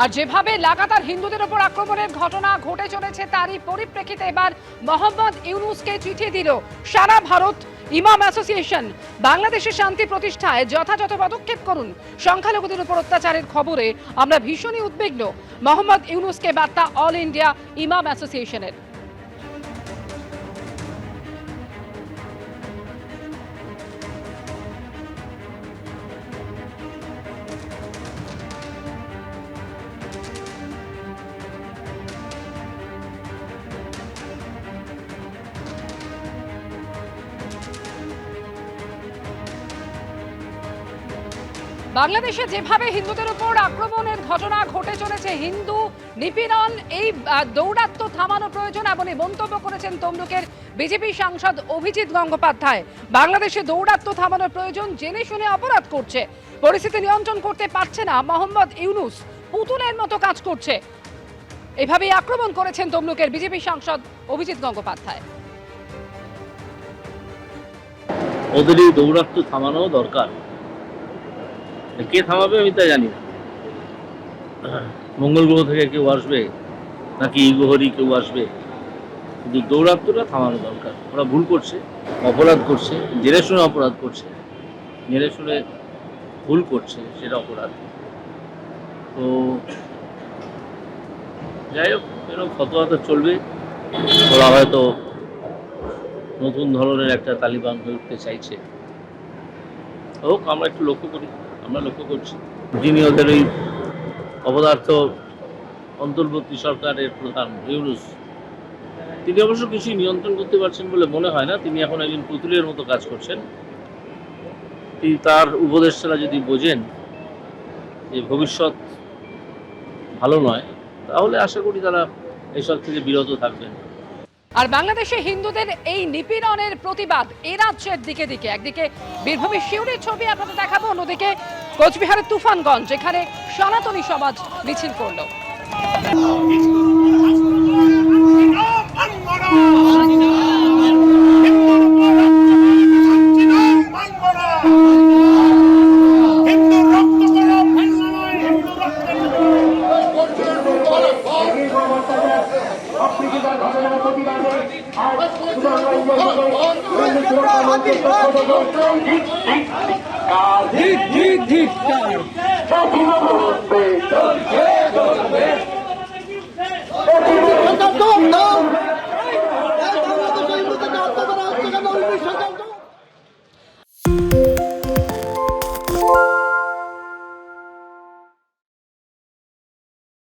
আর যেভাবে লাগাতার হিন্দুদের উপর আক্রমণের ঘটনা ঘটে চলেছে তারই পরিপ্রেক্ষিতে এবার মোহাম্মদ ইউনূসকে চিঠি দিল সারা ভারত ইমাম অ্যাসোসিয়েশন। বাংলাদেশের শান্তি প্রতিষ্ঠায় যথাযথ পদক্ষেপ করুন, সংখ্যালঘুদের উপর অত্যাচারের খবরে আমরা ভীষণই উদ্বিগ্ন। মোহাম্মদ ইউনূসকে বার্তা অল ইন্ডিয়া ইমাম অ্যাসোসিয়েশনের। বাংলাদেশে যেভাবে হিন্দুদের উপর আক্রমণের ঘটনা ঘটে চলেছে, হিন্দু নিপীড়ন, এই দৌরাত্ম্য থামানো প্রয়োজন এমনই মন্তব্য করেছেন তমলুকের বিজেপি সাংসদ অভিজিৎ গঙ্গোপাধ্যায়। বাংলাদেশে দৌরাত্ম্য থামানোর প্রয়োজন, জেনে শুনে অপরাধ করছে, পরিস্থিতি নিয়ন্ত্রণ করতে পারছে না মোহাম্মদ ইউনূস, পুতুলের মতো কাজ করছে, এভাবেই আক্রমণ করেছেন তমলুকের বিজেপি সাংসদ অভিজিৎ গঙ্গোপাধ্যায়। ওদের এই দৌরাত্ম্য থামানো দরকার। কে থামাবে আমি তা জানি না। মঙ্গল গ্রহ থেকে কেউ আসবে নাকি ইগোহরি কেউ আসবে, কিন্তু দৌরাত্ম্যটা থামানো দরকার। ওরা ভুল করছে, অপরাধ করছে, জেনে শুনে অপরাধ করছে, জেনে শুনে ভুল করছে, সেটা অপরাধ। তো যাই হোক, এরকম ফতোয়া তো চলবে। ওরা হয়তো নতুন ধরনের একটা তালিবান হয়ে উঠতে চাইছে। হোক, আমরা একটু লক্ষ্য করি, আমরা লক্ষ্য করছি। যিনি ওদের ওই অপদার্থ অন্তর্বর্তী সরকারের প্রধান ইউনূস, তিনি অবশ্য কিছুই নিয়ন্ত্রণ করতে পারছেন বলে মনে হয় না। তিনি এখন একজন পুতুলের মতো কাজ করছেন। তিনি তার উপদেষ্টারা যদি বোঝেন যে ভবিষ্যৎ ভালো নয়, তাহলে আশা করি তারা এসব থেকে বিরত থাকবেন। আর বাংলাদেশে হিন্দুদের এই নিপীড়নের প্রতিবাদ এ রাজ্যের দিকে দিকে, একদিকে বীরভূমের শিউরির ছবি আপনাদের দেখাবো, অন্যদিকে কোচবিহারের তুফানগঞ্জ, যেখানে সনাতনী সমাজ মিছিল করলো। ঠিক